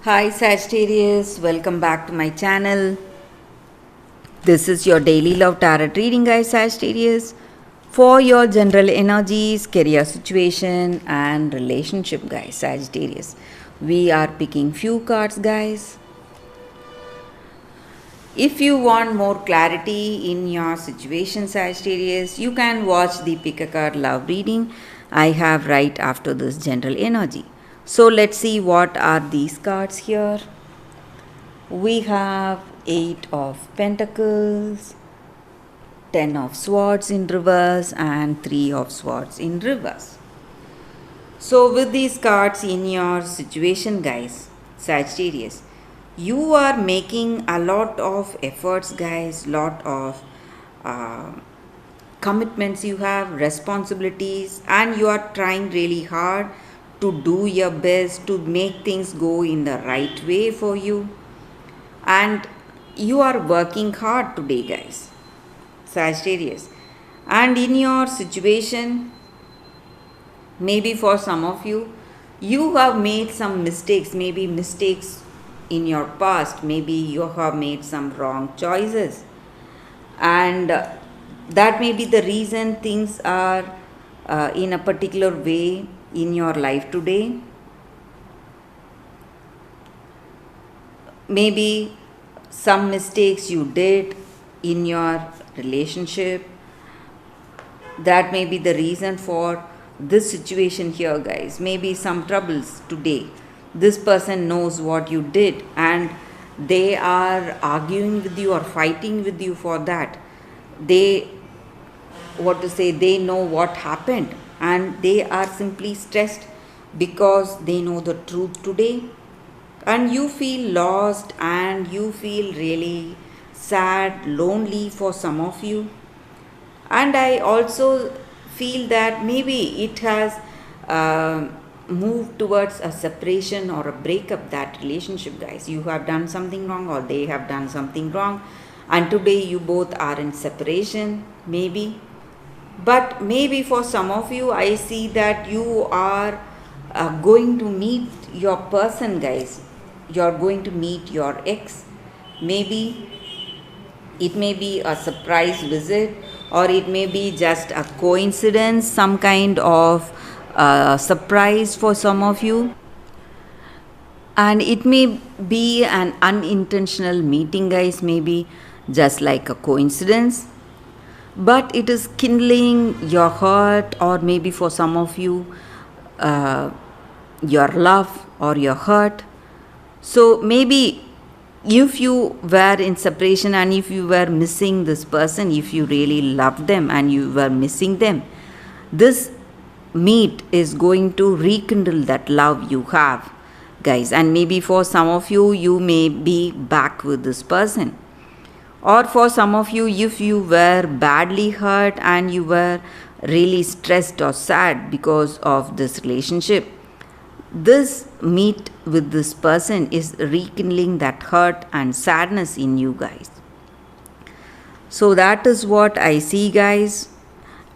Hi Sagittarius, welcome back to my channel. This is your daily love tarot reading, guys, Sagittarius, for your general energies, career situation, and relationship, guys, Sagittarius. We are picking few cards, guys. If you want more clarity in your situation, Sagittarius, you can watch the pick a card love reading I have right after this general energy. So let's see what are these cards here. We have 8 of Pentacles, 10 of Swords in reverse, and 3 of Swords in reverse. So, with these cards in your situation, guys, Sagittarius, you are making a lot of efforts, guys, lot of uh, commitments you have, responsibilities, and you are trying really hard to do your best to make things go in the right way for you, and you are working hard today, guys, Sagittarius. And in your situation, maybe for some of you, you have made some mistakes, maybe mistakes in your past, maybe you have made some wrong choices, and that may be the reason things are in a particular way in your life today. Maybe some mistakes you did in your relationship, that may be the reason for this situation here, guys. Maybe some troubles today. This person knows what you did and they are arguing with you or fighting with you for that. They, what to say, they know what happened and they are simply stressed because they know the truth today, and you feel lost and you feel really sad, lonely for some of you. And I also feel that maybe it has uh, moved towards a separation or a breakup, that relationship, guys. You have done something wrong or they have done something wrong, and today you both are in separation, maybe. But maybe for some of you, I see that you are going to meet your person, guys. You're going to meet your ex. Maybe it may be a surprise visit, or it may be just a coincidence, some kind of surprise for some of you. And it may be an unintentional meeting, guys, maybe just like a coincidence, but it is kindling your heart, or maybe for some of you, uh, your love or your hurt. So maybe if you were in separation and if you were missing this person, if you really loved them and you were missing them, this meet is going to rekindle that love you have, guys. And maybe for some of you, you may be back with this person, or for some of you, if you were badly hurt and you were really stressed or sad because of this relationship, this meet with this person is rekindling that hurt and sadness in you, guys. So that is what I see, guys.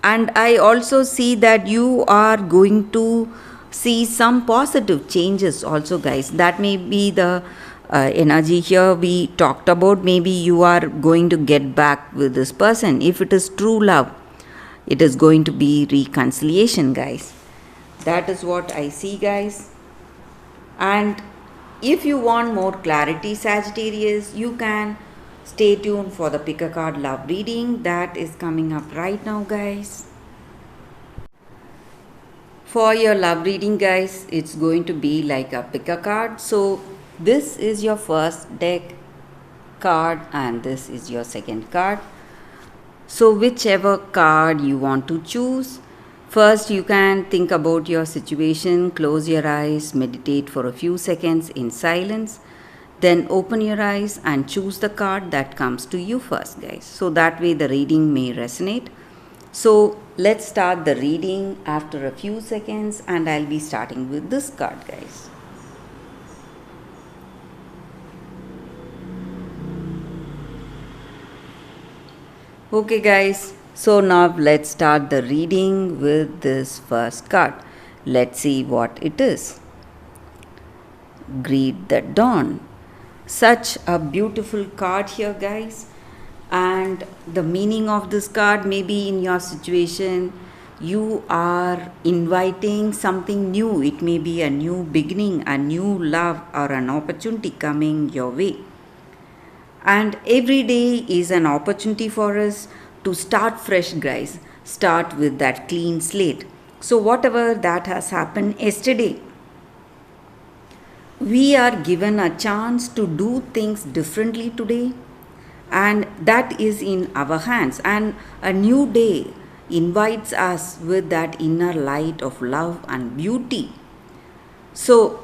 And I also see that you are going to see some positive changes also, guys. That may be the energy here we talked about. Maybe you are going to get back with this person. If it is true love, it is going to be reconciliation, guys. That is what I see, guys. And if you want more clarity, Sagittarius, you can stay tuned for the pick a card love reading that is coming up right now, guys. For your love reading, guys, it's going to be like a pick a card. So this is your first deck card and this is your second card. So whichever card you want to choose, first you can think about your situation, close your eyes, meditate for a few seconds in silence, then open your eyes and choose the card that comes to you first, guys. So that way the reading may resonate. So let's start the reading after a few seconds, and I'll be starting with this card, guys. Okay, guys, so now let's start the reading with this first card. Let's see what it is. greet the dawn. Such a beautiful card here, guys. And the meaning of this card, maybe in your situation, you are inviting something new. It may be a new beginning, a new love, or an opportunity coming your way. And every day is an opportunity for us to start fresh, guys. Start with that clean slate. So, whatever that has happened yesterday, we are given a chance to do things differently today, and that is in our hands. And a new day invites us with that inner light of love and beauty. So,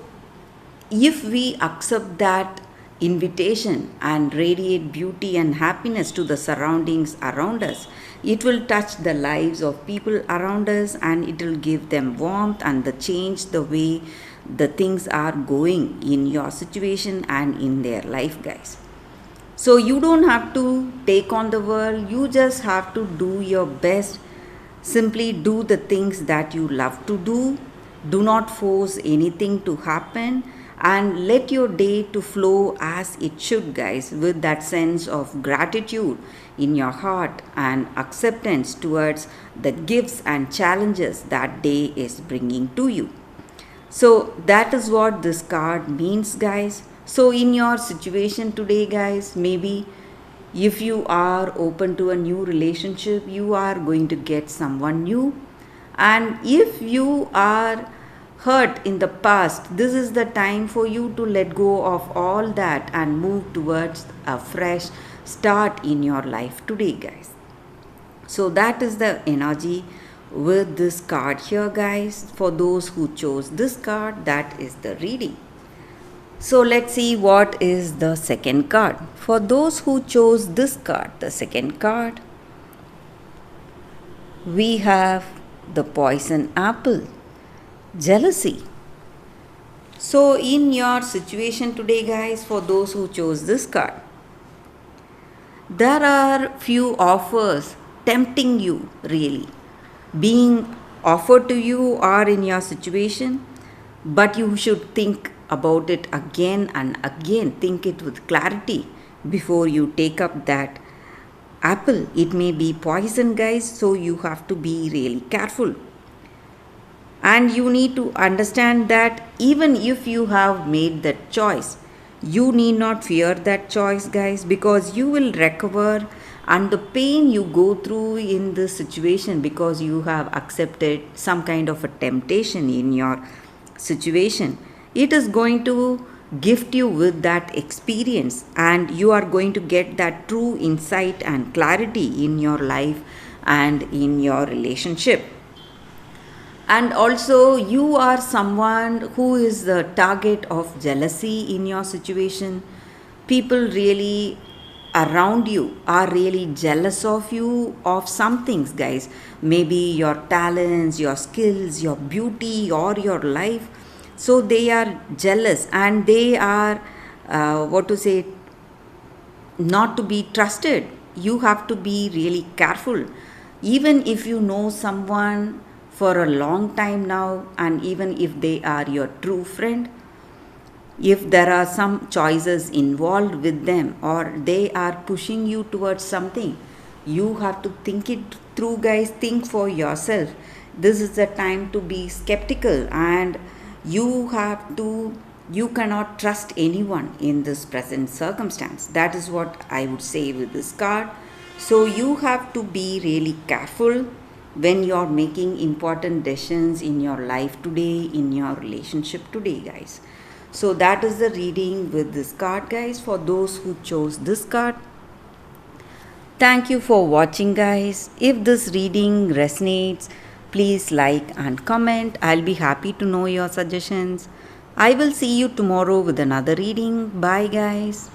if we accept that invitation and radiate beauty and happiness to the surroundings around us, it will touch the lives of people around us, and it will give them warmth and the change the way the things are going in your situation and in their life, guys. So you don't have to take on the world, you just have to do your best. Simply do the things that you love to do. Do not force anything to happen, and let your day to flow as it should, guys, with that sense of gratitude in your heart and acceptance towards the gifts and challenges that day is bringing to you. So that is what this card means, guys. So in your situation today, guys, maybe if you are open to a new relationship, you are going to get someone new. And if you are hurt in the past, this is the time for you to let go of all that and move towards a fresh start in your life today, guys. So that is the energy with this card here, guys. For those who chose this card, that is the reading. So let's see what is the second card. For those who chose this card, the second card, we have the poison apple, jealousy. So in your situation today, guys, for those who chose this card, there are few offers tempting you, really being offered to you or in your situation, but you should think about it again and again. Think it with clarity before you take up that apple. It may be poison, guys, so you have to be really careful. And you need to understand that even if you have made that choice, you need not fear that choice, guys, because you will recover. And the pain you go through in this situation because you have accepted some kind of a temptation in your situation, it is going to gift you with that experience, and you are going to get that true insight and clarity in your life and in your relationship. And also, you are someone who is the target of jealousy in your situation. People really around you are really jealous of you of some things, guys. Maybe your talents, your skills, your beauty, or your life. So they are jealous, and they are not to be trusted. You have to be really careful. Even if you know someone for a long time now, and even if they are your true friend, if there are some choices involved with them or they are pushing you towards something, you have to think it through, guys. Think for yourself. This is the time to be skeptical, and you cannot trust anyone in this present circumstance. That is what I would say with this card. So you have to be really careful when you're making important decisions in your life today, in your relationship today, guys. So that is the reading with this card, guys, for those who chose this card. Thank you for watching, guys. If this reading resonates, please like and comment. I'll be happy to know your suggestions. I will see you tomorrow with another reading. Bye, guys.